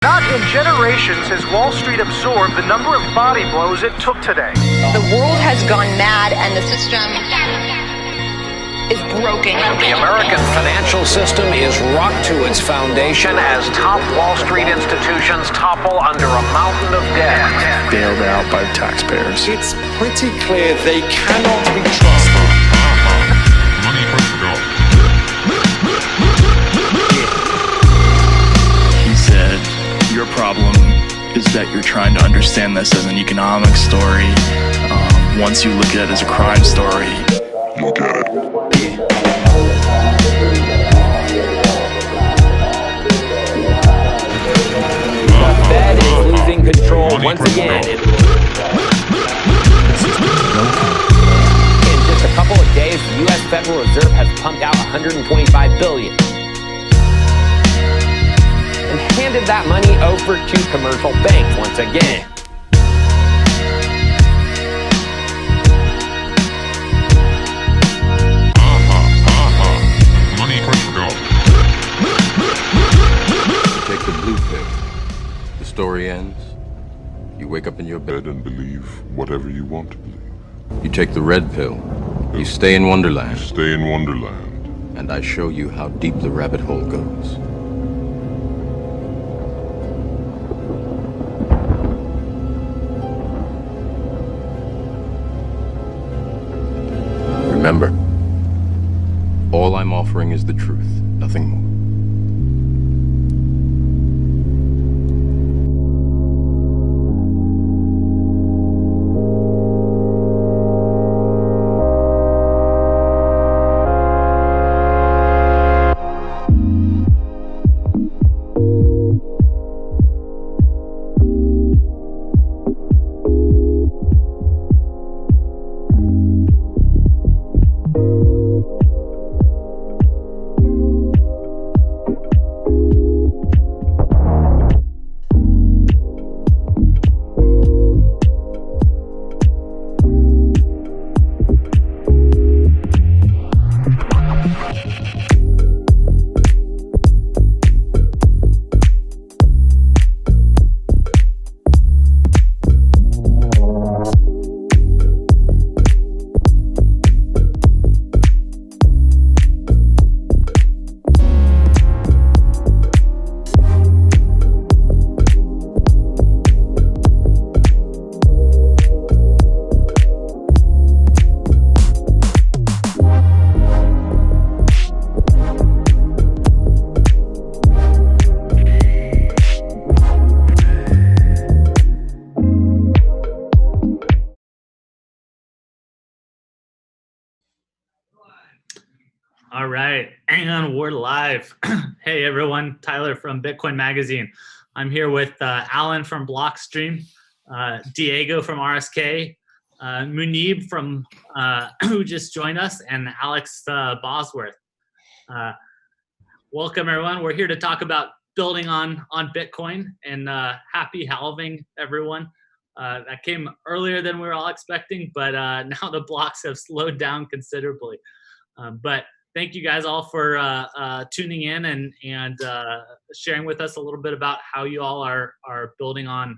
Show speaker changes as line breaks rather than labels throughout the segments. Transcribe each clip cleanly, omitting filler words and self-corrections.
Not in generations has Wall Street absorbed the number of body blows it took today.
The world has gone mad and the system is broken.
The American financial system is rocked to its foundation as top Wall Street institutions topple under a mountain of debt.
Bailed out by taxpayers.
It's pretty clear they cannot be trusted.
Money protocol.
He said, your problem is that you're trying to understand this as an economic story. Once you look at it as a crime story,
You'll get it.
The Fed is losing control once again. In just a couple of days, the U.S. Federal Reserve has pumped out $125 billion and handed that money over to commercial banks once again.
Money protocol.
Take the blue pill. The story ends. You wake up in your bed
And believe whatever you want to believe.
You take the red pill. You stay in Wonderland.
Stay in Wonderland.
And I show you how deep the rabbit hole goes. Remember, all I'm offering is the truth, nothing more.
All right, and we're live. Hey everyone, Tyler from Bitcoin Magazine. I'm here with Alan from Blockstream, Diego from RSK, Muneeb from who just joined us, and Alex Bosworth. Welcome everyone. We're here to talk about building on Bitcoin, and happy halving everyone. That came earlier than we were all expecting, but now the blocks have slowed down considerably. But thank you guys all for tuning in and sharing with us a little bit about how you all are building on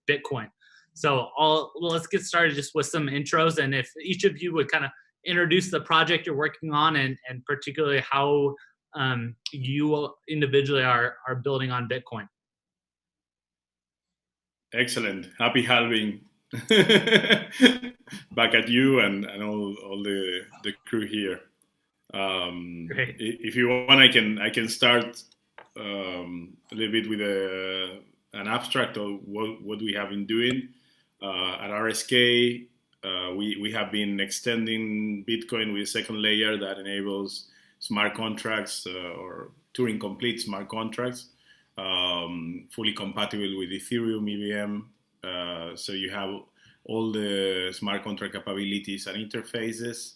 Bitcoin. So let's get started just with some intros, and if each of you would kind of introduce the project you're working on and particularly how you individually are building on Bitcoin.
Excellent. Happy halving. Back at you and all the crew here.
Great.
If you want, I can start a little bit with an abstract of what we have been doing at RSK. We have been extending Bitcoin with a second layer that enables smart contracts or Turing complete smart contracts, fully compatible with Ethereum EVM. So you have all the smart contract capabilities and interfaces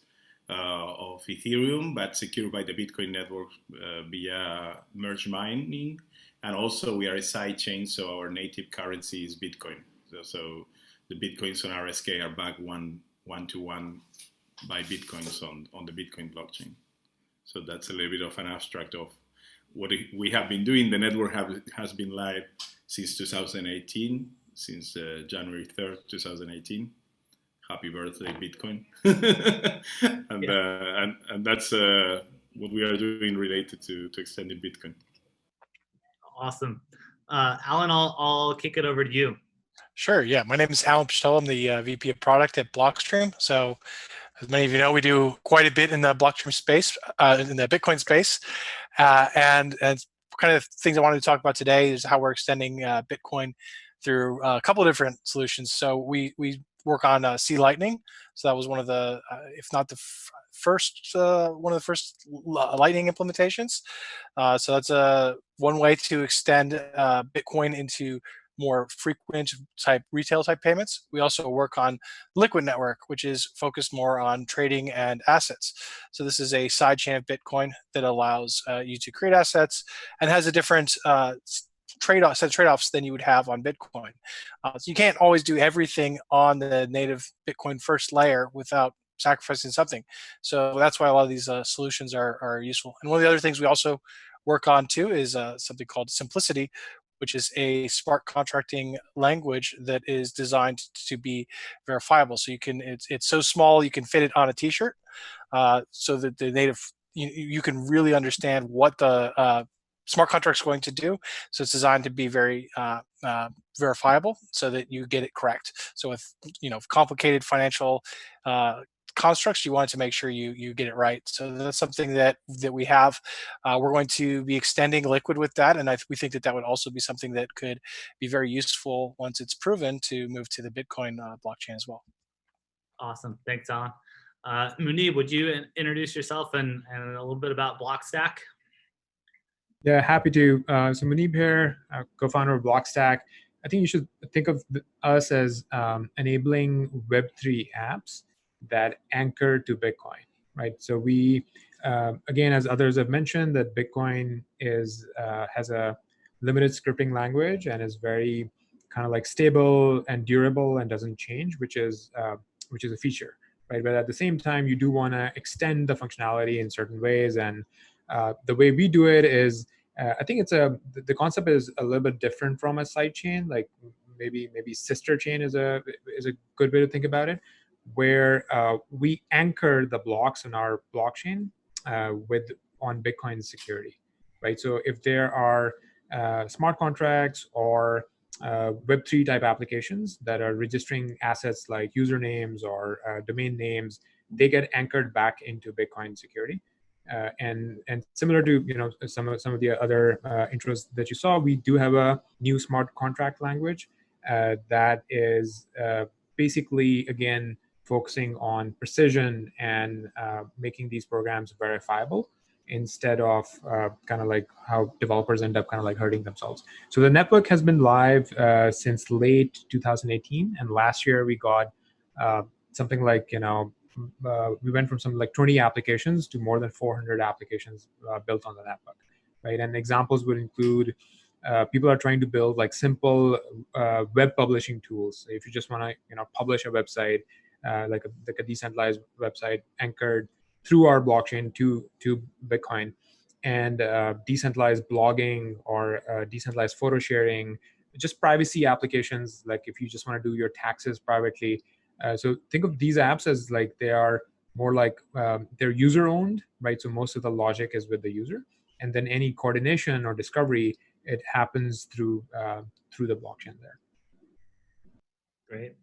of Ethereum, but secured by the Bitcoin network via merge mining. And also we are a side chain, so our native currency is Bitcoin. So the Bitcoins on RSK are backed one to one by Bitcoins on the Bitcoin blockchain. So that's a little bit of an abstract of we have been doing. The network has been live since 2018, since January 3rd, 2018. Happy birthday, Bitcoin! And that's what we are doing related to extending Bitcoin.
Awesome. Alan, I'll kick it over to you.
Sure. Yeah. My name is Alan Piscitello. I'm the VP of product at Blockstream. So as many of you know, we do quite a bit in the Blockstream space, in the Bitcoin space. And kind of things I wanted to talk about today is how we're extending Bitcoin through a couple of different solutions. So we work on C Lightning. So that was one of the, if not the first, one of the first Lightning implementations. So that's one way to extend Bitcoin into more frequent retail type payments. We also work on Liquid Network, which is focused more on trading and assets. So this is a sidechain of Bitcoin that allows you to create assets and has a different set of trade-offs than you would have on Bitcoin. So you can't always do everything on the native Bitcoin first layer without sacrificing something. So that's why a lot of these solutions are useful. And one of the other things we also work on too is something called Simplicity, which is a smart contracting language that is designed to be verifiable. So you can, it's so small you can fit it on a T-shirt, so that the native you can really understand what the smart contract is going to do. So it's designed to be very verifiable, so that you get it correct. So with complicated financial constructs, you want to make sure you get it right. So that's something that we have. We're going to be extending Liquid with that, and we think that would also be something that could be very useful once it's proven to move to the Bitcoin blockchain as well.
Awesome, thanks, Alan. Muneeb, would you introduce yourself and a little bit about Blockstack?
Yeah, happy to. So Muneeb here, co-founder of Blockstack. I think you should think of us as enabling Web3 apps that anchor to Bitcoin, right? So we, again, as others have mentioned, that Bitcoin has a limited scripting language and is very kind of like stable and durable and doesn't change, which is a feature, right? But at the same time, you do want to extend the functionality in certain ways, and the way we do it is, I think the concept is a little bit different from a sidechain. Like maybe sister chain is a good way to think about it, where we anchor the blocks in our blockchain on Bitcoin security, right? So if there are smart contracts or Web3 type applications that are registering assets like usernames or domain names, they get anchored back into Bitcoin security. And similar to some of the other intros that you saw, we do have a new smart contract language that is basically, again, focusing on precision and making these programs verifiable instead of kind of like how developers end up kind of like hurting themselves. So the network has been live since late 2018, and last year we got something like we went from something like 20 applications to more than 400 applications built on the network, right? And examples would include people are trying to build like simple web publishing tools. So if you just want to publish a website, like a decentralized website anchored through our blockchain to Bitcoin, and decentralized blogging or decentralized photo sharing, just privacy applications, like if you just want to do your taxes privately. So think of these apps as like they are more like they're user owned, right? So most of the logic is with the user, and then any coordination or discovery, it happens through the blockchain there.
Great.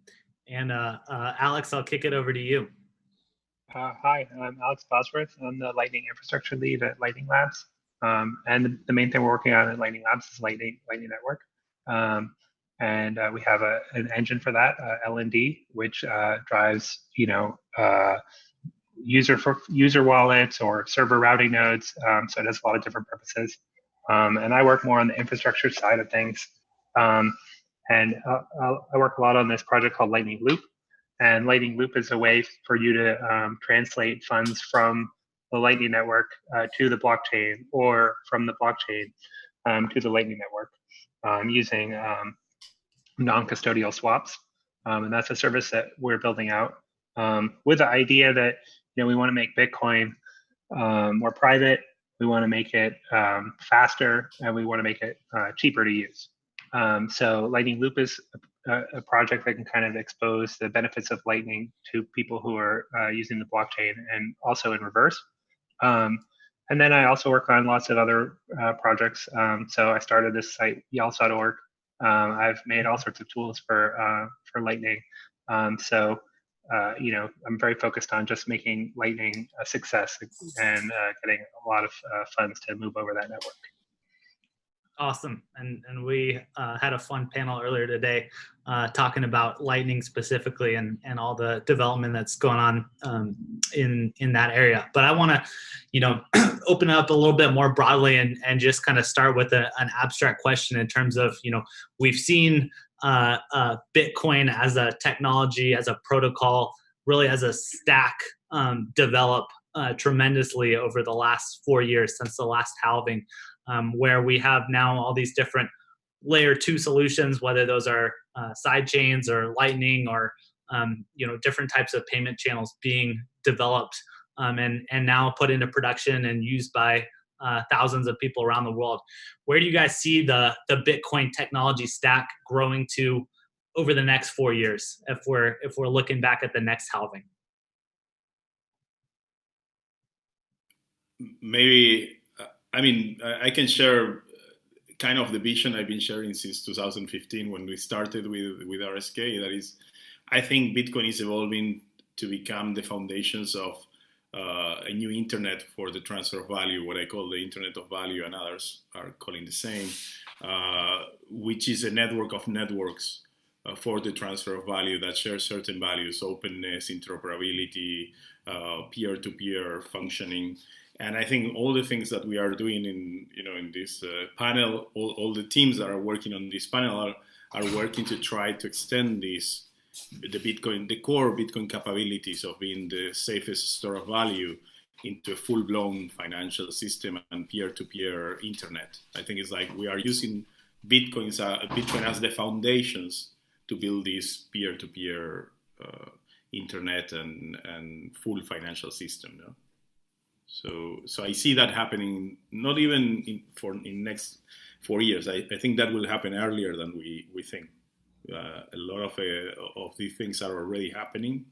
And Alex, I'll kick it over to you.
Hi, I'm Alex Bosworth. I'm the Lightning infrastructure lead at Lightning Labs. And the main thing we're working on at Lightning Labs is Lightning Network. And we have an engine for that, LND, which drives user wallets or server routing nodes. So it has a lot of different purposes. And I work more on the infrastructure side of things. And I work a lot on this project called Lightning Loop. And Lightning Loop is a way for you to translate funds from the Lightning Network to the blockchain, or from the blockchain to the Lightning Network using non-custodial swaps. And that's a service that we're building out with the idea that we want to make Bitcoin more private, we want to make it faster, and we want to make it cheaper to use. So Lightning Loop is a project that can kind of expose the benefits of Lightning to people who are using the blockchain, and also in reverse. And then I also work on lots of other projects. So I started this site, yells.org. I've made all sorts of tools for Lightning. So I'm very focused on just making Lightning a success and getting a lot of funds to move over that network.
Awesome. And we had a fun panel earlier today talking about Lightning specifically and all the development that's going on in that area. But I want to, open up a little bit more broadly and just kind of start with an abstract question in terms of, we've seen Bitcoin as a technology, as a protocol, really as a stack develop tremendously over the last 4 years since the last halving. Where we have now all these different layer 2 solutions, whether those are side chains or Lightning or different types of payment channels being developed and now put into production and used by thousands of people around the world. Where do you guys see the Bitcoin technology stack growing to over the next 4 years if we're looking back at the next halving?
Maybe. I can share kind of the vision I've been sharing since 2015 when we started with RSK. That is, I think Bitcoin is evolving to become the foundations of a new internet for the transfer of value, what I call the Internet of Value, and others are calling the same, which is a network of networks for the transfer of value that share certain values: openness, interoperability, peer-to-peer functioning. And I think all the things that we are doing in this panel, all the teams that are working on this panel are working to try to extend the core Bitcoin capabilities of being the safest store of value into a full-blown financial system and peer-to-peer internet. I think it's like we are using Bitcoin as the foundations to build this peer-to-peer internet and full financial system. So I see that happening, not even in next 4 years. I think that will happen earlier than we think. A lot of these things are already happening,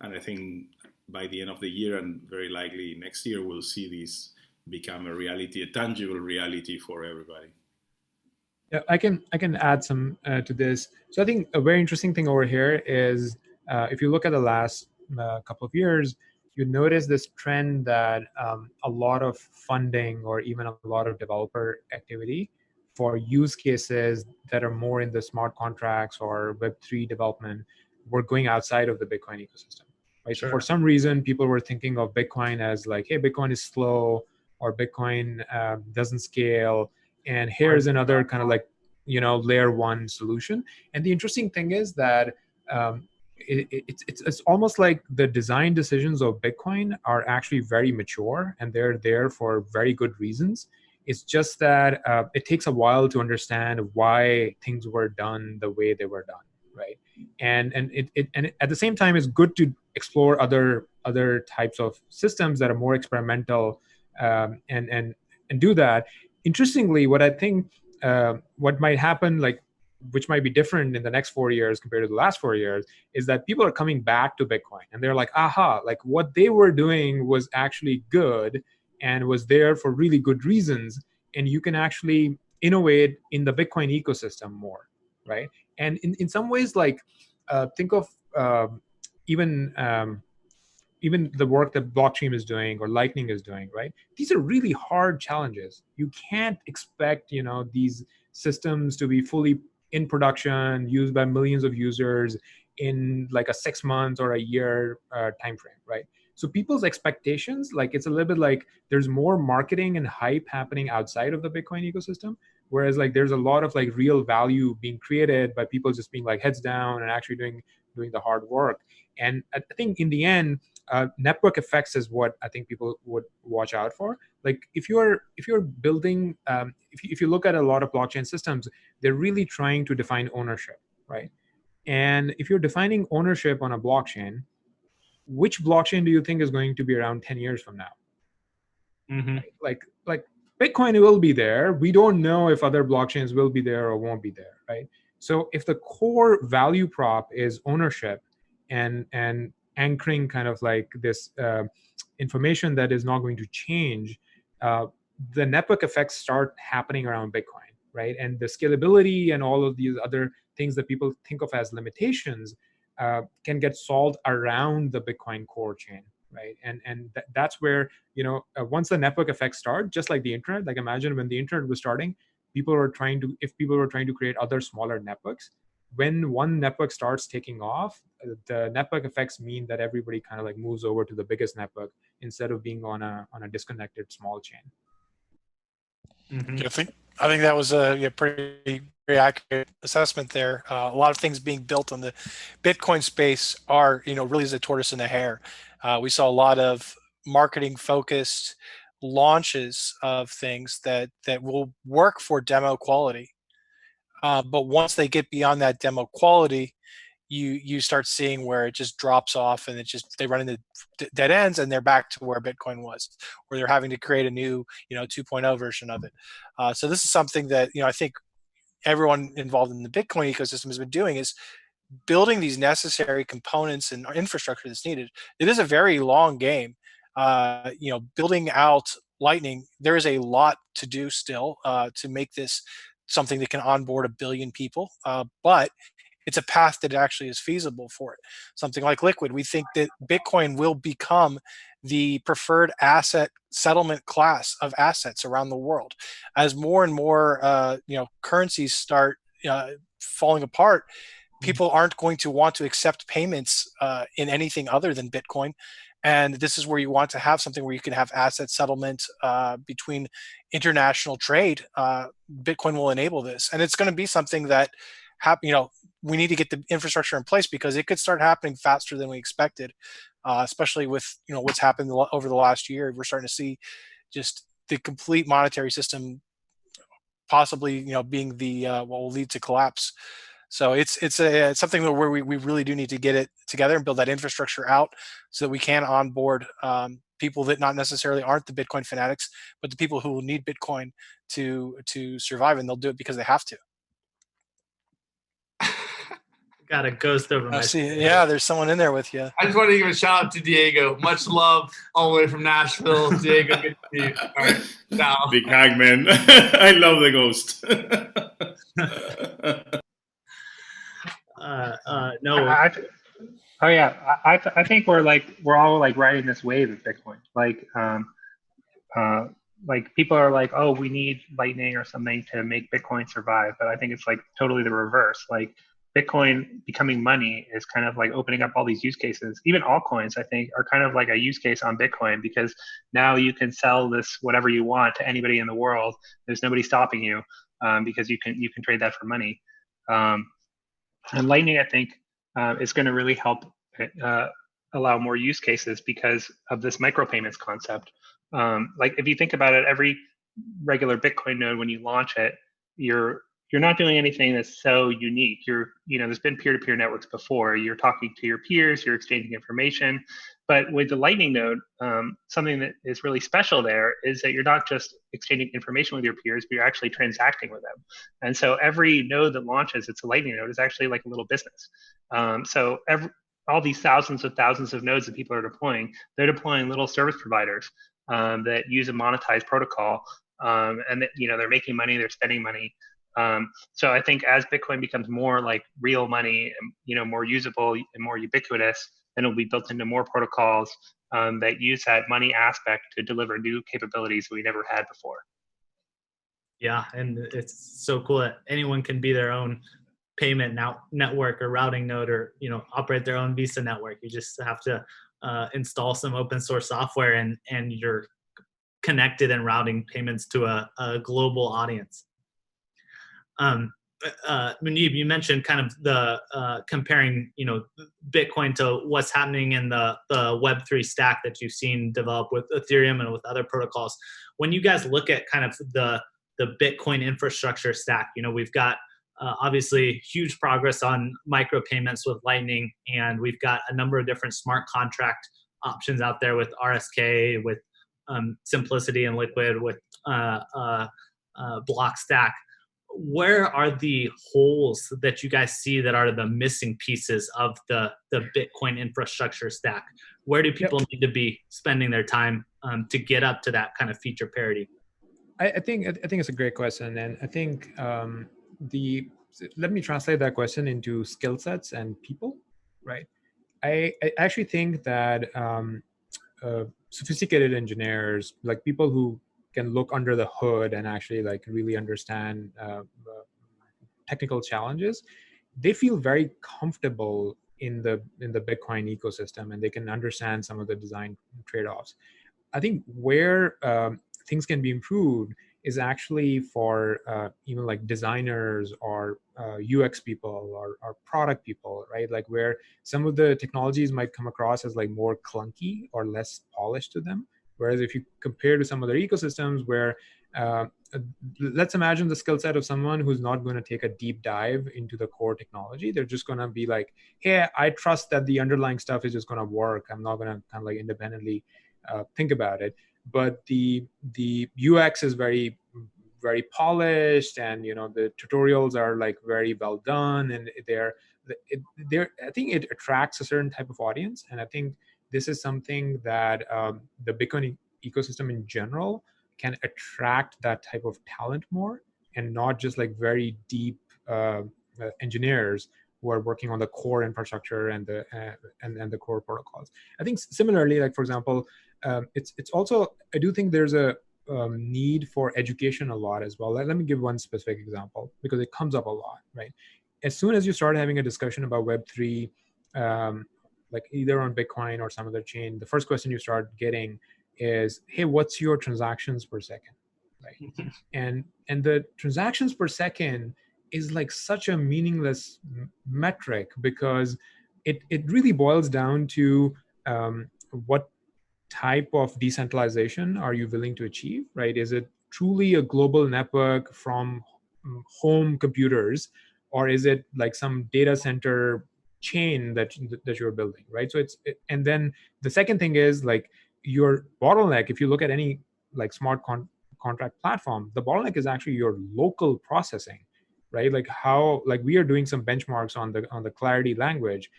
and I think by the end of the year and very likely next year, we'll see this become a reality, a tangible reality for everybody.
Yeah, I can add some to this. So I think a very interesting thing over here is if you look at the last couple of years, you notice this trend that a lot of funding or even a lot of developer activity for use cases that are more in the smart contracts or Web3 development were going outside of the Bitcoin ecosystem. Right? Sure. So for some reason, people were thinking of Bitcoin as like, hey, Bitcoin is slow, or Bitcoin doesn't scale, and here's another kind of like, layer 1 solution. And the interesting thing is that it's almost like the design decisions of Bitcoin are actually very mature, and they're there for very good reasons. It's just that it takes a while to understand why things were done the way they were done, right? And at the same time, it's good to explore other types of systems that are more experimental and do that. Interestingly, what I think what might happen, like, which might be different in the next 4 years compared to the last 4 years, is that people are coming back to Bitcoin and they're like, aha, like what they were doing was actually good and was there for really good reasons. And you can actually innovate in the Bitcoin ecosystem more, right? And in some ways, like think of even the work that Blockstream is doing or Lightning is doing, right? These are really hard challenges. You can't expect, these systems to be fully in production, used by millions of users in like a 6 months or a year time frame, right? So people's expectations, like it's a little bit like there's more marketing and hype happening outside of the Bitcoin ecosystem, whereas like there's a lot of like real value being created by people just being like heads down and actually doing the hard work. And I think in the end, network effects is what I think people would watch out for. Like if you're building, if you look at a lot of blockchain systems, they're really trying to define ownership, right? And if you're defining ownership on a blockchain, which blockchain do you think is going to be around 10 years from now? Mm-hmm. Like Bitcoin will be there. We don't know if other blockchains will be there or won't be there, right? So if the core value prop is ownership and anchoring kind of like this information that is not going to change, the network effects start happening around Bitcoin, right? And the scalability and all of these other things that people think of as limitations can get solved around the Bitcoin core chain, right? And that's where, once the network effects start, just like the internet, like imagine when the internet was starting, people were trying to create other smaller networks. When one network starts taking off, the network effects mean that everybody kind of like moves over to the biggest network instead of being on a disconnected small chain.
Mm-hmm.
I think that was a pretty accurate assessment there. A lot of things being built on the Bitcoin space are, really is a tortoise and a hare. We saw a lot of marketing focused launches of things that will work for demo quality. But once they get beyond that demo quality, you start seeing where it just drops off and they run into dead ends and they're back to where Bitcoin was, where they're having to create a new 2.0 version of it. So this is something that I think everyone involved in the Bitcoin ecosystem has been doing, is building these necessary components and infrastructure that's needed. It is a very long game. Building out Lightning, there is a lot to do still to make this something that can onboard 1 billion people, but it's a path that actually is feasible for it. Something like Liquid, we think that Bitcoin will become the preferred asset settlement class of assets around the world. As more and more currencies start falling apart, people aren't going to want to accept payments in anything other than Bitcoin. And this is where you want to have something where you can have asset settlement between international trade. Bitcoin will enable this. And it's going to be something that we need to get the infrastructure in place, because it could start happening faster than we expected, especially with what's happened over the last year. We're starting to see just the complete monetary system possibly being the what will lead to collapse. So it's something where we really do need to get it together and build that infrastructure out so that we can onboard people that not necessarily aren't the Bitcoin fanatics, but the people who will need Bitcoin to survive, and they'll do it because they have to.
Got a ghost over my
see. Yeah, there's someone in there with you.
I just want to give a shout out to Diego. Much love all the way from Nashville. Diego, good to see you. All right, ciao.
Big hag, man. I love the ghost.
No.
I think we're all like riding this wave of Bitcoin. Like people are like, oh, we need Lightning or something to make Bitcoin survive. But I think it's like totally the reverse. Like Bitcoin becoming money is kind of like opening up all these use cases. Even altcoins, I think, are kind of like a use case on Bitcoin, because now you can sell this whatever you want to anybody in the world. There's nobody stopping you because you can trade that for money. And Lightning, I think, is going to really help allow more use cases because of this micropayments concept. Like if you think about it, every regular Bitcoin node, when you launch it, you're not doing anything that's so unique. There's been peer-to-peer networks before. You're talking to your peers, you're exchanging information. But with the Lightning node, something that is really special there is that you're not just exchanging information with your peers, but you're actually transacting with them. And so every node that launches, it's a Lightning node, is actually like a little business. So all these thousands of nodes that people are deploying, they're deploying little service providers that use a monetized protocol, and that, they're making money, they're spending money. So I think as Bitcoin becomes more like real money, and more usable and more ubiquitous, then it'll be built into more protocols that use that money aspect to deliver new capabilities we never had before.
Yeah, and it's so cool that anyone can be their own payment network or routing node, or operate their own Visa network. You just have to install some open source software, and you're connected and routing payments to a global audience. Muneeb, you mentioned kind of the comparing, Bitcoin to what's happening in the Web3 stack that you've seen develop with Ethereum and with other protocols. When you guys look at kind of the Bitcoin infrastructure stack, we've got obviously huge progress on micropayments with Lightning, and we've got a number of different smart contract options out there with RSK, with Simplicity and Liquid, with Blockstack. Where are the holes that you guys see that are the missing pieces of the Bitcoin infrastructure stack? Where do people need to be spending their time to get up to that kind of feature parity?
I think it's a great question, and I think let me translate that question into skill sets and people, right? I actually think that sophisticated engineers, like people who can look under the hood and actually like really understand technical challenges, they feel very comfortable in the Bitcoin ecosystem, and they can understand some of the design trade-offs. I think where things can be improved is actually for even like designers or UX people or product people, right? Like where some of the technologies might come across as like more clunky or less polished to them. Whereas if you compare to some other ecosystems where let's imagine the skill set of someone who's not going to take a deep dive into the core technology. They're just going to be like, hey, I trust that the underlying stuff is just going to work. I'm not going to kind of like independently think about it. But the UX is very polished, and the tutorials are like very well done, and they're I think it attracts a certain type of audience. And I think this is something that the Bitcoin ecosystem in general can attract that type of talent more, and not just like very deep engineers who are working on the core infrastructure and the core protocols. I think similarly, like for example, it's also, I do think there's a need for education a lot as well. Let me give one specific example because it comes up a lot, right? As soon as you start having a discussion about Web3, like either on Bitcoin or some other chain, the first question you start getting is, hey, what's your transactions per second, right? and the transactions per second is like such a meaningless metric, because it really boils down to what type of decentralization are you willing to achieve, right? Is it truly a global network from home computers, or is it like some data center chain that you're building, right? So and then the second thing is like your bottleneck. If you look at any like smart contract platform, the bottleneck is actually your local processing, right? Like how, like we are doing some benchmarks on the Clarity language.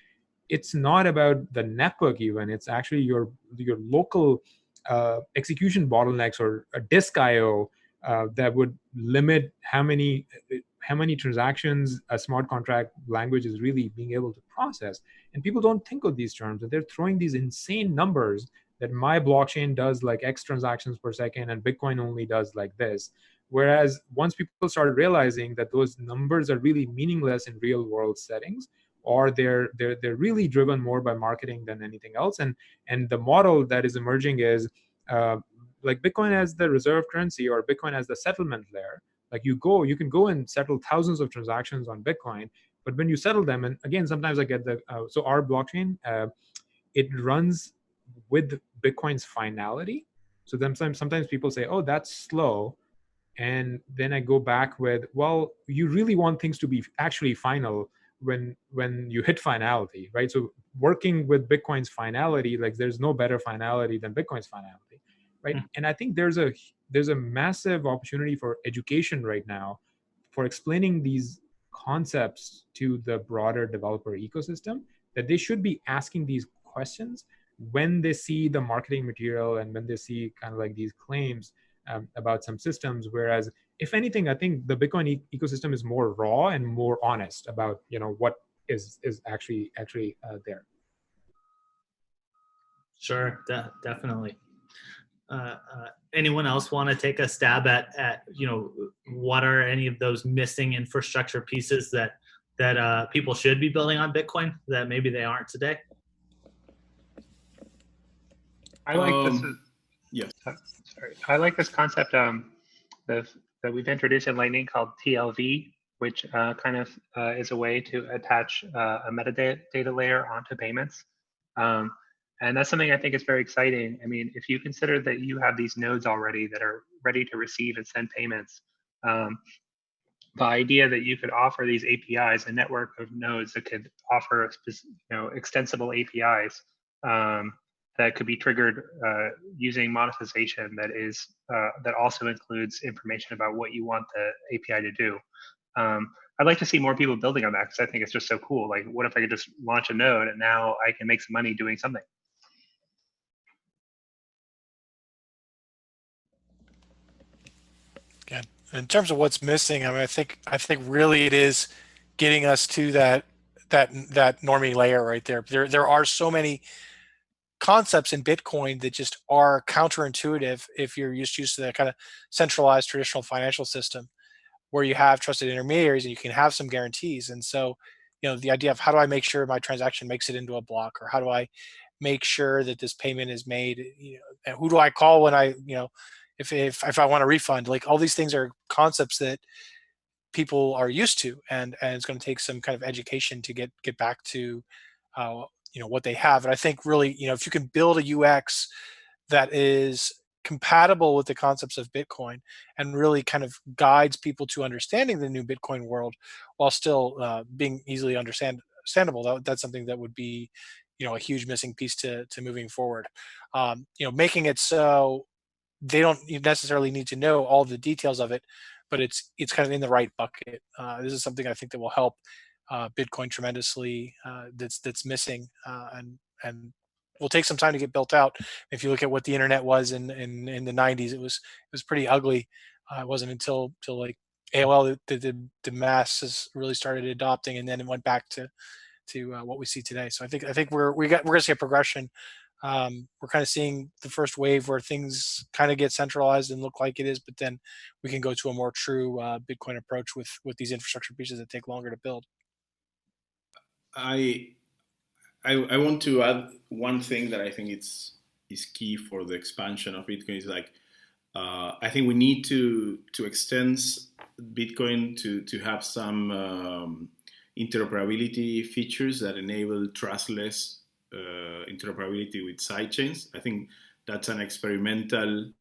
It's not about the network even, it's actually your local execution bottlenecks or a disk IO that would limit how many transactions a smart contract language is really being able to process. And people don't think of these terms, that they're throwing these insane numbers that my blockchain does like X transactions per second and Bitcoin only does like this. Whereas once people started realizing that those numbers are really meaningless in real world settings, or they're really driven more by marketing than anything else. And the model that is emerging is like Bitcoin as the reserve currency, or Bitcoin as the settlement layer. Like you can go and settle thousands of transactions on Bitcoin, but when you settle them, and again, sometimes I get so our blockchain, it runs with Bitcoin's finality. So then sometimes people say, oh, that's slow. And then I go back with, well, you really want things to be actually final when you hit finality, right? So working with Bitcoin's finality, like there's no better finality than Bitcoin's finality, right? And I think there's a massive opportunity for education right now for explaining these concepts to the broader developer ecosystem, that they should be asking these questions when they see the marketing material and when they see kind of like these claims about some systems. Whereas if anything, I think the Bitcoin ecosystem is more raw and more honest about what is actually there.
Sure, definitely. Anyone else want to take a stab at what are any of those missing infrastructure pieces that people should be building on Bitcoin that maybe they aren't today?
I like this.
Yes.
Sorry. I like this concept that we've introduced in Lightning called TLV, which kind of is a way to attach a metadata layer onto payments. And that's something I think is very exciting. I mean, if you consider that you have these nodes already that are ready to receive and send payments, the idea that you could offer these APIs, a network of nodes that could offer extensible APIs that could be triggered using monetization that also includes information about what you want the API to do. I'd like to see more people building on that because I think it's just so cool. Like, what if I could just launch a node and now I can make some money doing something?
Yeah. In terms of what's missing, I mean, I think really it is getting us to that normie layer right there. There are so many concepts in Bitcoin that just are counterintuitive if you're used to that kind of centralized traditional financial system where you have trusted intermediaries and you can have some guarantees. And so, the idea of how do I make sure my transaction makes it into a block, or how do I make sure that this payment is made, and who do I call when I, if I want a refund? Like, all these things are concepts that people are used to, and it's going to take some kind of education to get back to what they have. And I think really, if you can build a UX that is compatible with the concepts of Bitcoin and really kind of guides people to understanding the new Bitcoin world while still being easily understandable, that's something that would be a huge missing piece to moving forward. Making it so they don't necessarily need to know all the details of it, but it's kind of in the right bucket. This is something I think that will help Bitcoin tremendously. That's missing, and will take some time to get built out. If you look at what the internet was in the 90s, it was pretty ugly. It wasn't until like AOL that the masses really started adopting, and then it went back to what we see today. So I think we're going to see a progression. We're kind of seeing the first wave where things kind of get centralized and look like it is, but then we can go to a more true Bitcoin approach with these infrastructure pieces that take longer to build.
I want to add one thing that I think is key for the expansion of Bitcoin is like I think we need to extend Bitcoin to have some interoperability features that enable trustless interoperability with sidechains. I think that's an experimental.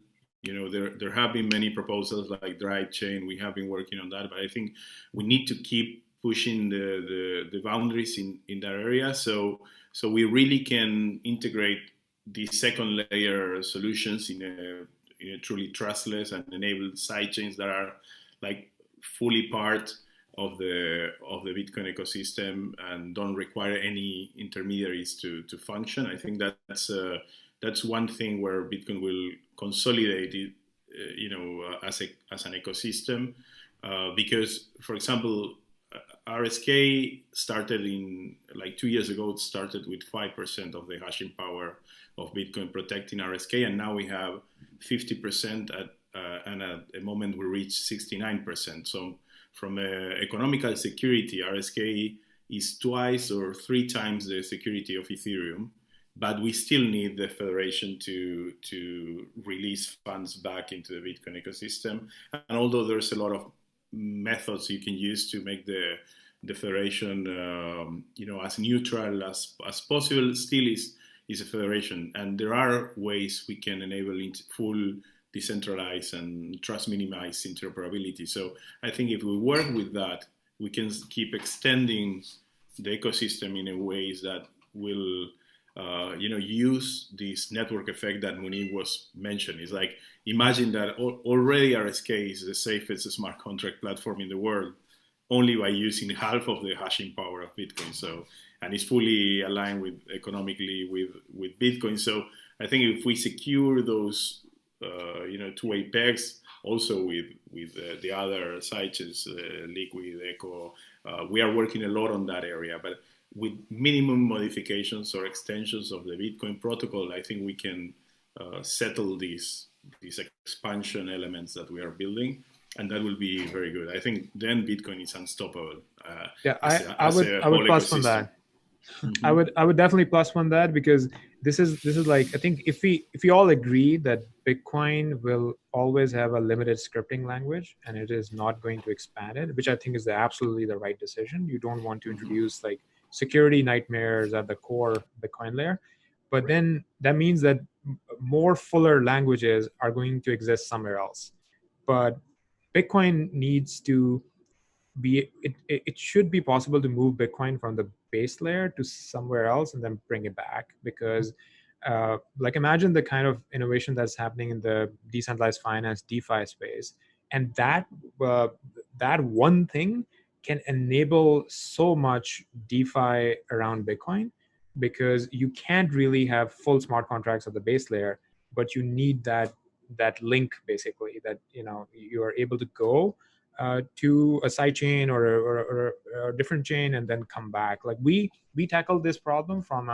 There have been many proposals like Drive Chain. We have been working on that, but I think we need to keep pushing the boundaries in that area. So we really can integrate these second layer solutions in a truly trustless and enable sidechains that are like fully part of the Bitcoin ecosystem and don't require any intermediaries to function. I think that's one thing where Bitcoin will consolidate it, as an ecosystem, because, for example, RSK started in like 2 years ago. It started with 5% of the hashing power of Bitcoin protecting RSK, and now we have 50% and at a moment we reach 69%. So from economical security, RSK is twice or three times the security of Ethereum, but we still need the federation to release funds back into the Bitcoin ecosystem. And although there's a lot of methods you can use to make the federation, as neutral as possible, still is a federation. And there are ways we can enable full decentralized and trust minimized interoperability. So I think if we work with that, we can keep extending the ecosystem in a ways that will, use this network effect that Muneeb was mentioning. It's like, imagine that already RSK is the safest smart contract platform in the world, only by using half of the hashing power of Bitcoin. So, and it's fully aligned economically with Bitcoin. So I think if we secure those, two-way pegs, also with the other sites, Liquid, Echo, we are working a lot on that area. But with minimum modifications or extensions of the Bitcoin protocol, I think we can settle these expansion elements that we are building, and that will be very good. I think then Bitcoin is unstoppable.
I would plus on that. Mm-hmm. I would definitely plus on that, because this is like, I think if we all agree that Bitcoin will always have a limited scripting language and it is not going to expand it, which I think is absolutely the right decision. You don't want to introduce like security nightmares at the core Bitcoin layer, but then that means that more fuller languages are going to exist somewhere else. But Bitcoin needs to be, it should be possible to move Bitcoin from the base layer to somewhere else and then bring it back, because Like imagine the kind of innovation that's happening in the decentralized finance DeFi space, and that one thing can enable so much DeFi around Bitcoin, because you can't really have full smart contracts at the base layer, but you need that link, basically, that you are able to go to a side chain or a different chain and then come back. Like we tackled this problem from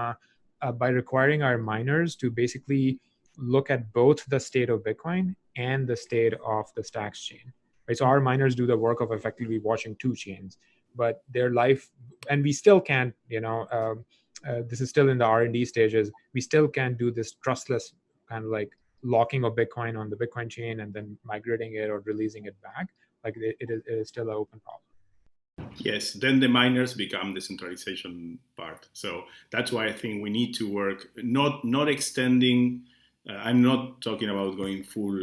by requiring our miners to basically look at both the state of Bitcoin and the state of the Stacks chain. Right? So our miners do the work of effectively watching two chains, but their life, and we still can't, this is still in the R&D stages. We still can't do this trustless kind of like locking of Bitcoin on the Bitcoin chain and then migrating it or releasing it back. Like it is still an open problem.
Yes, then the miners become the centralization part. So that's why I think we need to work, not extending. I'm not talking about going full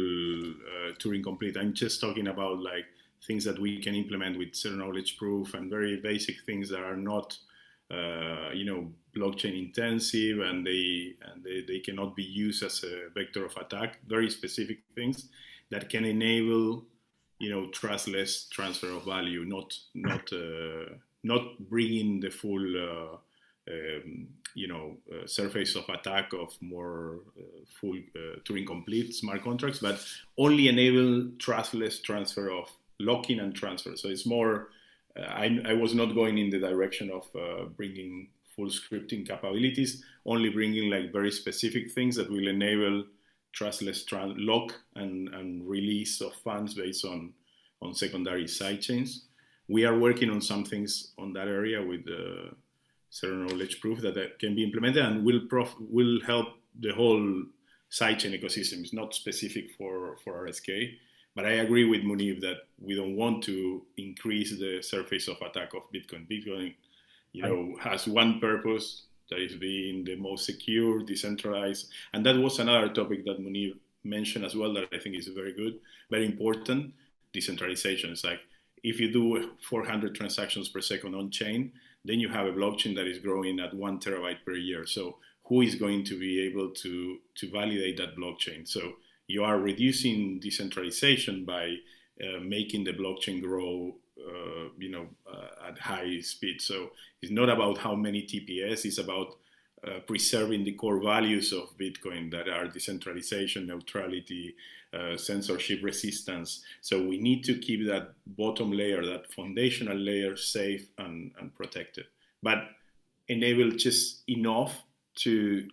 Turing complete. I'm just talking about like things that we can implement with zero knowledge proof and very basic things that are not, blockchain intensive, and they cannot be used as a vector of attack. Very specific things that can enable, trustless transfer of value, not bringing the full, surface of attack of more full Turing complete smart contracts, but only enable trustless transfer of lock-in and transfer. So it's more, I was not going in the direction of bringing full scripting capabilities, only bringing like very specific things that will enable trustless lock and release of funds based on secondary sidechains. We are working on some things on that area with zero knowledge proof that can be implemented and will help the whole sidechain ecosystem. It's not specific for RSK, but I agree with Muneeb that we don't want to increase the surface of attack of Bitcoin. Bitcoin, has one purpose, that is being the most secure, decentralized, and that was another topic that Muneeb mentioned as well that I think is very good, very important. Decentralization. It's like if you do 400 transactions per second on chain, then you have a blockchain that is growing at 1 terabyte per year. So who is going to be able to validate that blockchain? So you are reducing decentralization by making the blockchain grow, at high speed. So it's not about how many TPS, it's about preserving the core values of Bitcoin that are decentralization, neutrality, censorship resistance. So we need to keep that bottom layer, that foundational layer, safe and protected, but enable just enough to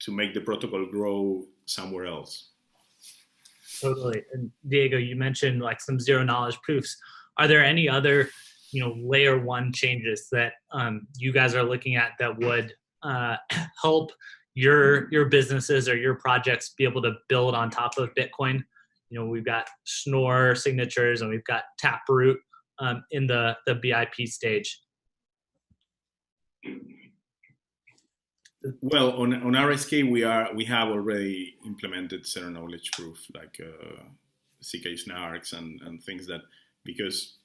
make the protocol grow somewhere else.
Totally. And Diego, you mentioned like some zero knowledge proofs. Are there any other, layer one changes that you guys are looking at that would help your businesses or your projects be able to build on top of Bitcoin? We've got Schnorr signatures and we've got Taproot in the BIP stage.
Well, on RSK, we have already implemented zero knowledge proof, like CK snarks and things that, because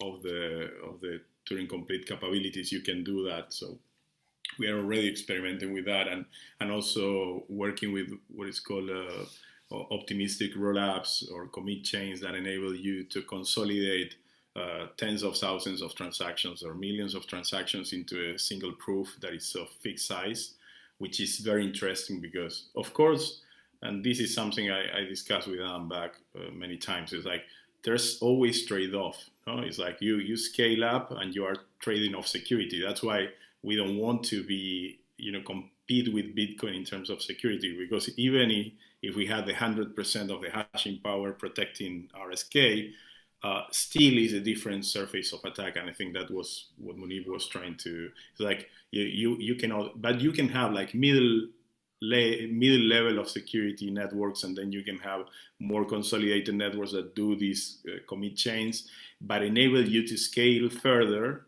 of the Turing complete capabilities, you can do that. So we are already experimenting with that, and also working with what is called optimistic rollups or commit chains that enable you to consolidate tens of thousands of transactions or millions of transactions into a single proof that is of fixed size, which is very interesting because, of course, and this is something I discussed with Adam back many times, is like there's always trade-off. No? It's like you scale up and you are trading off security. That's why we don't want to be, compete with Bitcoin in terms of security, because even if we had the 100% of the hashing power protecting RSK, still is a different surface of attack. And I think that was what Muneeb was trying to, it's like you cannot, but you can have like middle level of security networks, and then you can have more consolidated networks that do these commit chains, but enable you to scale further,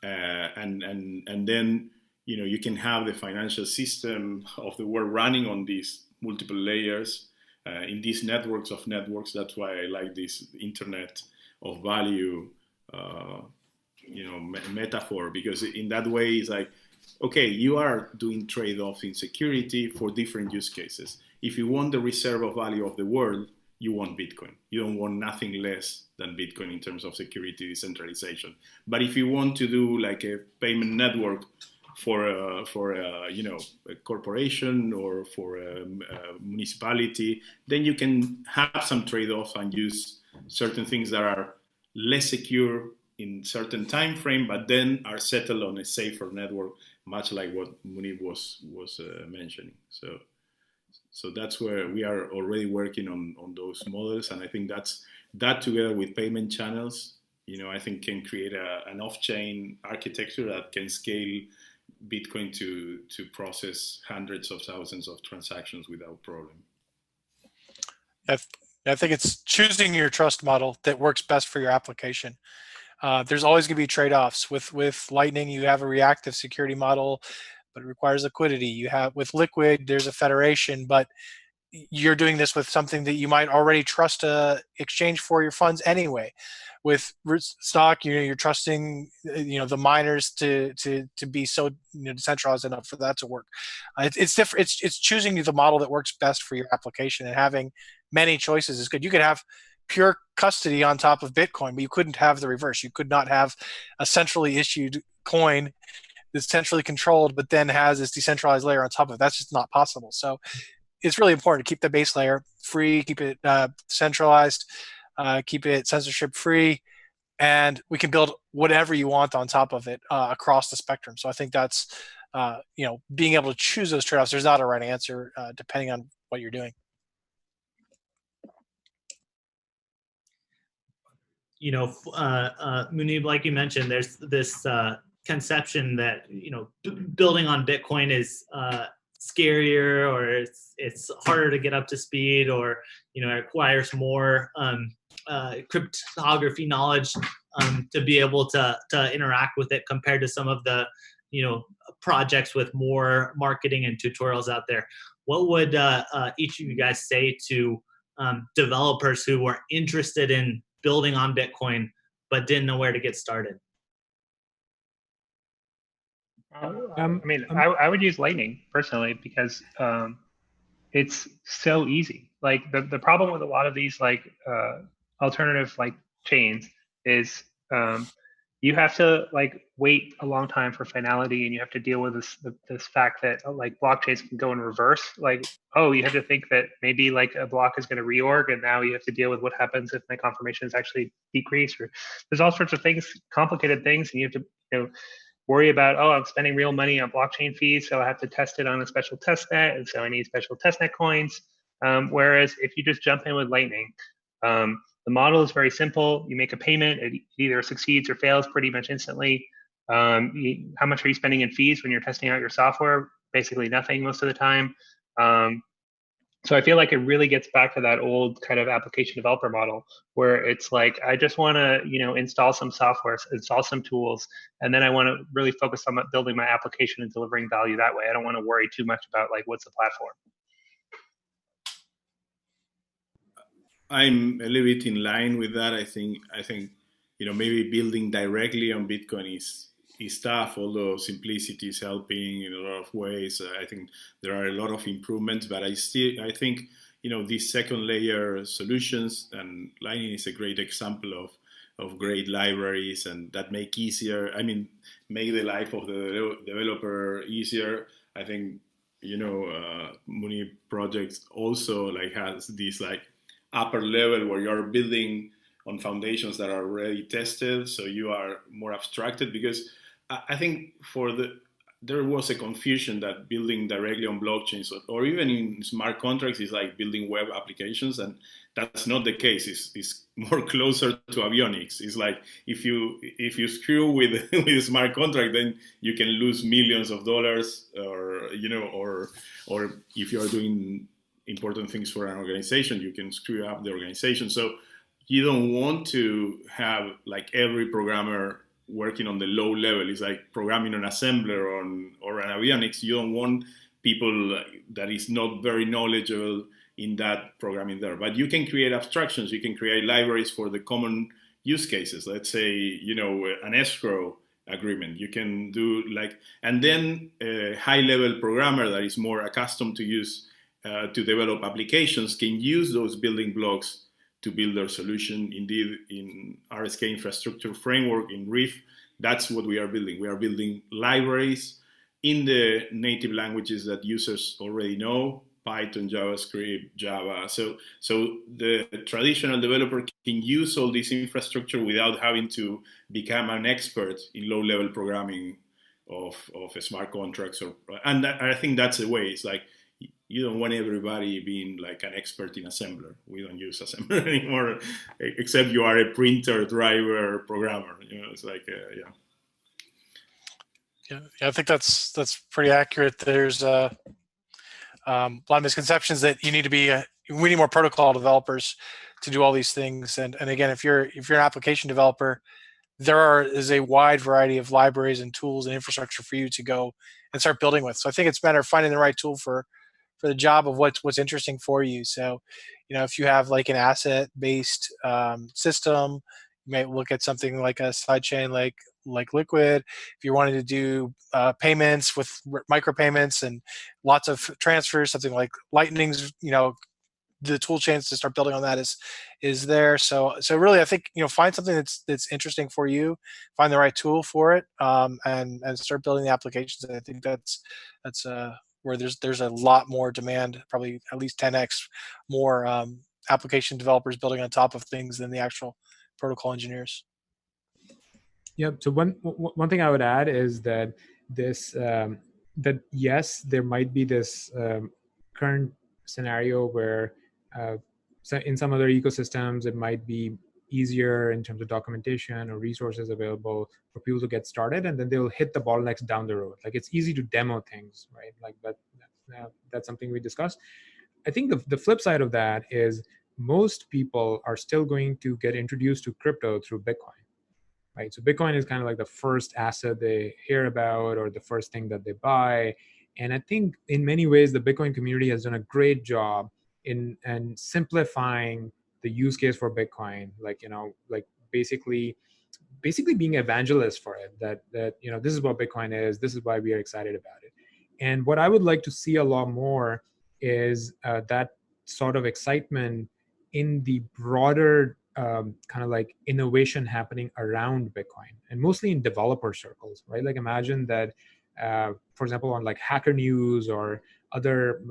and then you can have the financial system of the world running on these multiple layers in these networks of networks. That's why I like this Internet of Value metaphor, because in that way it's like okay, you are doing trade-offs in security for different use cases. If you want the reserve of value of the world, you want Bitcoin. You don't want nothing less than Bitcoin in terms of security decentralization. But if you want to do like a payment network for a corporation or for a municipality, then you can have some trade-offs and use certain things that are less secure in certain time frame, but then are settled on a safer network, much like what Muneeb was mentioning. So that's where we are already working on those models, and I think that together with payment channels, I think can create an off-chain architecture that can scale Bitcoin to process hundreds of thousands of transactions without problem.
I think it's choosing your trust model that works best for your application. There's always going to be trade-offs. With Lightning, you have a reactive security model, but it requires liquidity. You have with Liquid, there's a federation, but you're doing this with something that you might already trust a exchange for your funds anyway. With Rootstock, you're trusting the miners to be so decentralized enough for that to work. It's different. It's choosing the model that works best for your application, and having many choices is good. You could have pure custody on top of Bitcoin, but you couldn't have the reverse. You could not have a centrally issued coin that's centrally controlled, but then has this decentralized layer on top of it. That's just not possible. So it's really important to keep the base layer free, keep it centralized, keep it censorship free, and we can build whatever you want on top of it across the spectrum. So I think that's being able to choose those trade-offs. There's not a right answer depending on what you're doing.
Muneeb, like you mentioned, there's this conception that building on Bitcoin is scarier, or it's harder to get up to speed, or it requires more cryptography knowledge to be able to interact with it compared to some of the projects with more marketing and tutorials out there. What would each of you guys say to developers who are interested in building on Bitcoin but didn't know where to get started?
I would use Lightning personally because it's so easy. Like the problem with a lot of these alternative chains is you have to wait a long time for finality, and you have to deal with this fact that blockchains can go in reverse. You have to think that maybe a block is going to reorg, and now you have to deal with what happens if my confirmation is actually decreased. Or there's all sorts of things, complicated things, and you have to worry about, I'm spending real money on blockchain fees, so I have to test it on a special testnet, and so I need special testnet coins. Whereas if you just jump in with Lightning, the model is very simple. You make a payment, it either succeeds or fails pretty much instantly. How much are you spending in fees when you're testing out your software? Basically nothing most of the time. So I feel like it really gets back to that old kind of application developer model where it's I just want to, install some software, install some tools, and then I want to really focus on building my application and delivering value that way. I don't want to worry too much about what's the platform.
I'm a little bit in line with that. I think maybe building directly on Bitcoin is tough, although simplicity is helping in a lot of ways. I think there are a lot of improvements, but I think these second layer solutions, and Lightning is a great example of great libraries, and that make the life of the developer easier. I think Muneeb projects also has this upper level where you're building on foundations that are already tested, so you are more abstracted, because I think there was a confusion that building directly on blockchains or even in smart contracts is like building web applications, and that's not the case. It's more closer to avionics. It's like if you screw with a smart contract, then you can lose millions of dollars, or if you are doing important things for an organization, you can screw up the organization. So you don't want to have every programmer working on the low level. It's like programming an assembler or an avionics. You don't want people that is not very knowledgeable in that programming there. But you can create abstractions. You can create libraries for the common use cases. Let's say, an escrow agreement. You can do like, and then a high-level programmer that is more accustomed to use to develop applications can use those building blocks to build their solution. Indeed, in RSK infrastructure framework in Reef, that's what we are building. We are building libraries in the native languages that users already know: Python, JavaScript, Java. So the traditional developer can use all this infrastructure without having to become an expert in low-level programming of smart contracts. And I think that's the way. It's like, you don't want everybody being like an expert in assembler. We don't use assembler anymore, except you are a printer, driver, programmer. It's like, yeah.
Yeah, I think that's pretty accurate. There's a lot of misconceptions that you need to be. We need more protocol developers to do all these things. And again, if you're an application developer, is a wide variety of libraries and tools and infrastructure for you to go and start building with. So I think it's a matter of finding the right tool for the job of what's interesting for you. So, if you have like an asset-based system, you might look at something like a sidechain like Liquid. If you're wanting to do payments with micropayments and lots of transfers, something like Lightning's, the tool chains to start building on that is there. So really, I think find something that's interesting for you, find the right tool for it, and start building the applications. I think that's where there's a lot more demand, probably at least 10x more application developers building on top of things than the actual protocol engineers.
Yeah. So one thing I would add is that that yes, there might be this current scenario where so in some other ecosystems it might be easier in terms of documentation or resources available for people to get started, and then they'll hit the bottlenecks down the road. Like, it's easy to demo things, right? Like that's something we discussed. I think the flip side of that is most people are still going to get introduced to crypto through Bitcoin. Right, so Bitcoin is kind of like the first asset they hear about or the first thing that they buy. And I think in many ways, the Bitcoin community has done a great job in simplifying the use case for Bitcoin. Like, basically being evangelists for it, that this is what Bitcoin is, this is why we are excited about it. And what I would like to see a lot more is that sort of excitement in the broader kind of like innovation happening around Bitcoin, and mostly in developer circles, right? Like, imagine that, for example, on like Hacker News or other,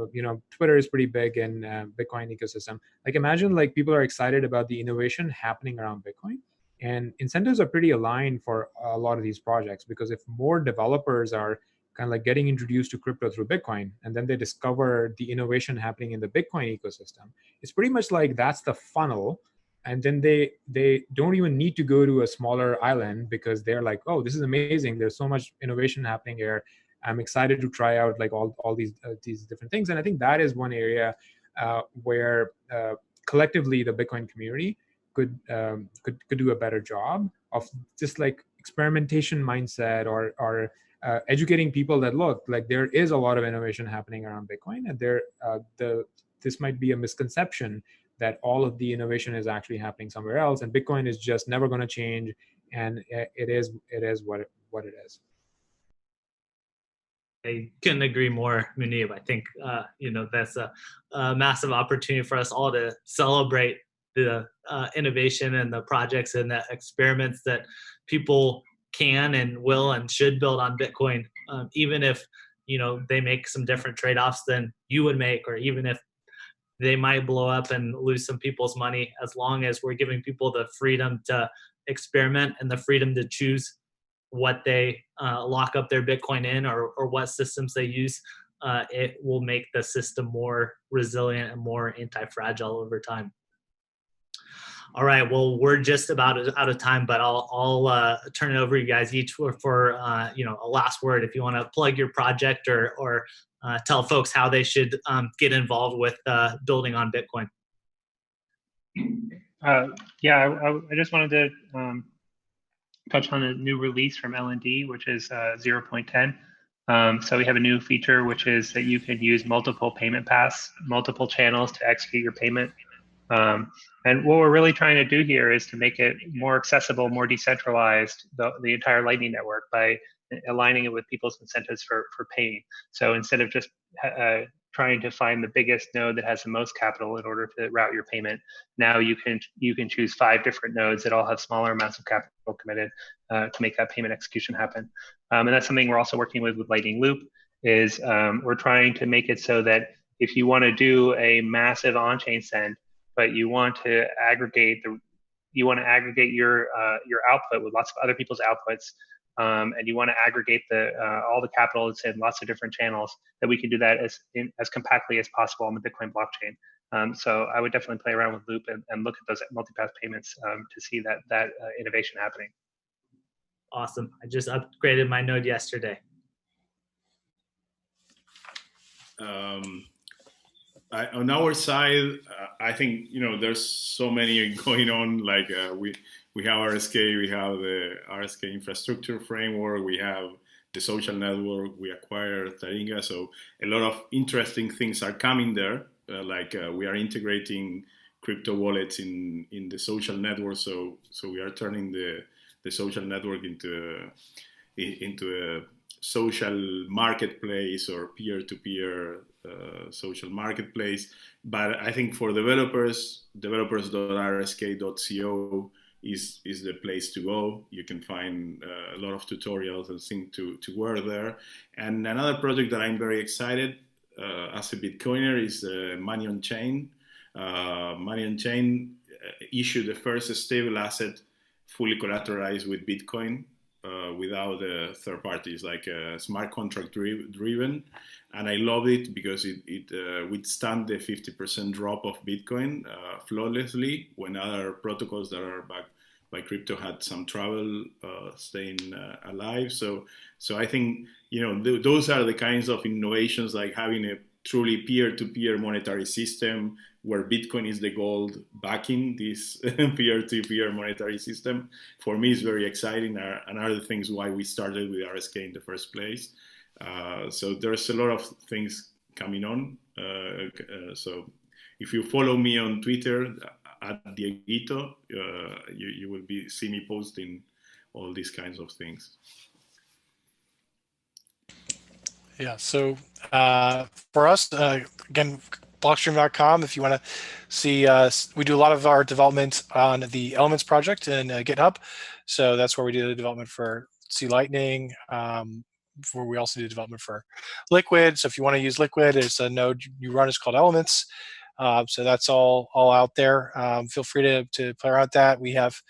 Twitter is pretty big in Bitcoin ecosystem. Like, imagine like people are excited about the innovation happening around Bitcoin, and incentives are pretty aligned for a lot of these projects, because if more developers are kind of like getting introduced to crypto through Bitcoin, and then they discover the innovation happening in the Bitcoin ecosystem, it's pretty much like that's the funnel. And then they don't even need to go to a smaller island, because they're like, oh, this is amazing, there's so much innovation happening here, I'm excited to try out like all these different things. And I think that is one area where collectively the Bitcoin community could do a better job of just like experimentation mindset, or educating people that, look, like there is a lot of innovation happening around Bitcoin, and this might be a misconception that all of the innovation is actually happening somewhere else, and Bitcoin is just never going to change, and it is what it is.
I couldn't agree more, Muneeb. I think that's a massive opportunity for us all to celebrate the innovation and the projects and the experiments that people can and will and should build on Bitcoin, even if they make some different trade-offs than you would make, or even if they might blow up and lose some people's money. As long as we're giving people the freedom to experiment and the freedom to choose what they lock up their Bitcoin in, or what systems they use, it will make the system more resilient and more anti-fragile over time. All right, well, we're just about out of time, but I'll turn it over to you guys each for a last word. If you want to plug your project or tell folks how they should get involved with building on Bitcoin.
I just wanted to touch on a new release from LND, which is 0.10. So we have a new feature, which is that you can use multiple payment paths, multiple channels to execute your payment. And what we're really trying to do here is to make it more accessible, more decentralized, the entire Lightning Network, by aligning it with people's incentives for paying. So instead of just trying to find the biggest node that has the most capital in order to route your payment, now you can choose 5 different nodes that all have smaller amounts of capital committed to make that payment execution happen. And that's something we're also working with Lightning Loop. Is we're trying to make it so that if you want to do a massive on-chain send, but you want to aggregate your output with lots of other people's outputs, and you want to aggregate all the capital that's in lots of different channels, that we can do that as compactly as possible on the Bitcoin blockchain. So I would definitely play around with Loop and look at those multipath payments to see that innovation happening.
Awesome. I just upgraded my node yesterday.
On our side, I think there's so many going on. Like we have RSK, we have the RSK infrastructure framework, we have the social network, we acquired Taringa. So a lot of interesting things are coming there. We are integrating crypto wallets in the social network. So we are turning the social network into a social marketplace or peer-to-peer social marketplace. But I think for developers.rsk.co is the place to go. You can find a lot of tutorials and things to work there. And another project that I'm very excited as a Bitcoiner is Money on Chain. Money on Chain issued the first stable asset fully collateralized with Bitcoin. Without third parties, like smart contract driven, and I love it because it withstand the 50% drop of Bitcoin flawlessly when other protocols that are backed by crypto had some trouble staying alive. So I think those are the kinds of innovations, like having a truly peer-to-peer monetary system where Bitcoin is the gold backing this peer-to-peer monetary system. For me, is very exciting, and are the things why we started with RSK in the first place. So there's a lot of things coming on. So if you follow me on Twitter at Dieguito, you will see me posting all these kinds of things.
Yeah, so for us, again, Blockstream.com, if you want to see, we do a lot of our development on the Elements project in GitHub. So that's where we do the development for C Lightning, where we also do development for Liquid. So if you want to use Liquid, it's a node you run, it's called Elements. So that's all out there. Feel free to play around with that. We have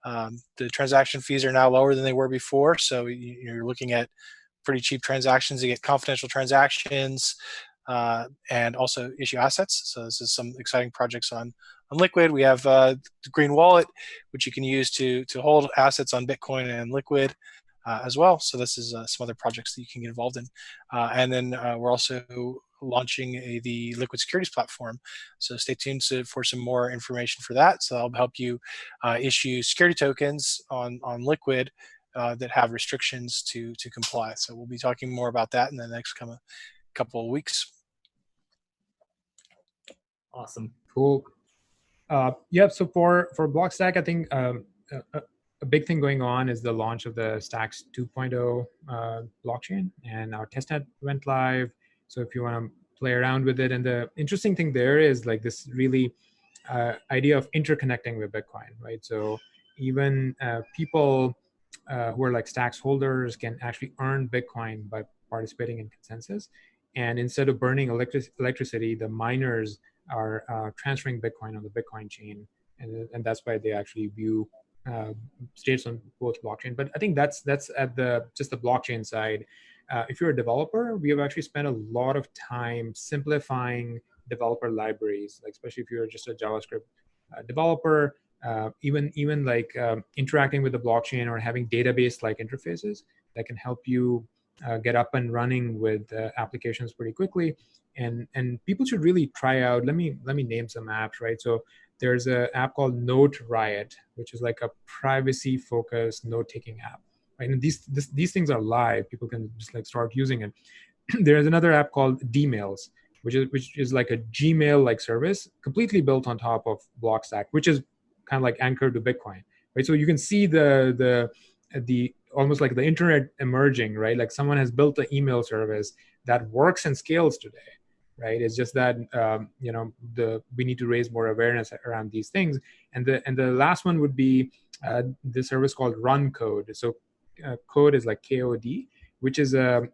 the transaction fees are now lower than they were before. So you're looking at pretty cheap transactions. You get confidential transactions and also issue assets. So this is some exciting projects on Liquid. We have the Green Wallet, which you can use to hold assets on Bitcoin and Liquid as well. So this is some other projects that you can get involved in. And then we're also launching the Liquid Securities platform. So stay tuned for some more information for that. So that'll help you issue security tokens on Liquid that have restrictions to comply. So we'll be talking more about that in the next couple of weeks.
Awesome.
Cool. Yeah, so for Blockstack, I think a big thing going on is the launch of the Stacks 2.0 blockchain, and our testnet went live. So if you want to play around with it, and the interesting thing there is like this really idea of interconnecting with Bitcoin, right? So even people who are like Stacks holders can actually earn Bitcoin by participating in consensus. And instead of burning electricity, the miners are transferring Bitcoin on the Bitcoin chain. And that's why they actually view states on both blockchain. But I think that's at just the blockchain side. If you're a developer, we have actually spent a lot of time simplifying developer libraries, like especially if you're just a JavaScript developer, even like interacting with the blockchain or having database-like interfaces that can help you get up and running with applications pretty quickly. And people should really try out. Let me name some apps, right? So there's an app called Note Riot, which is like a privacy-focused note-taking app. Right? And these things are live. People can just like start using it. There's another app called Dmails, which is like a Gmail-like service, completely built on top of Blockstack, which is kind of like anchored to Bitcoin, right? So you can see the almost like the internet emerging, right? Like someone has built an email service that works and scales today, right? It's just that we need to raise more awareness around these things. And the last one would be the service called Run Code. So code is like KOD, which is a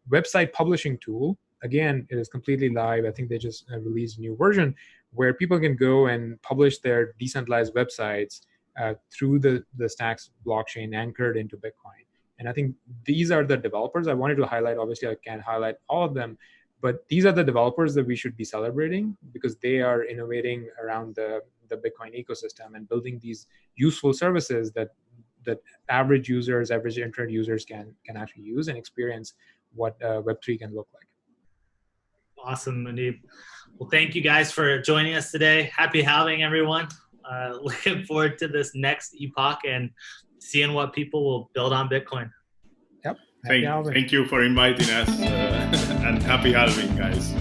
website publishing tool. Again, it is completely live. I think they just released a new version where people can go and publish their decentralized websites through the Stacks blockchain anchored into Bitcoin. And I think these are the developers. I wanted to highlight, obviously I can't highlight all of them, but these are the developers that we should be celebrating because they are innovating around the Bitcoin ecosystem and building these useful services that average users, average internet users can actually use and experience what Web3 can look like.
Awesome, Muneeb. Well, thank you guys for joining us today. Happy halving, everyone. Looking forward to this next epoch and seeing what people will build on Bitcoin.
Yep.
Thank you for inviting us, and happy halving, guys.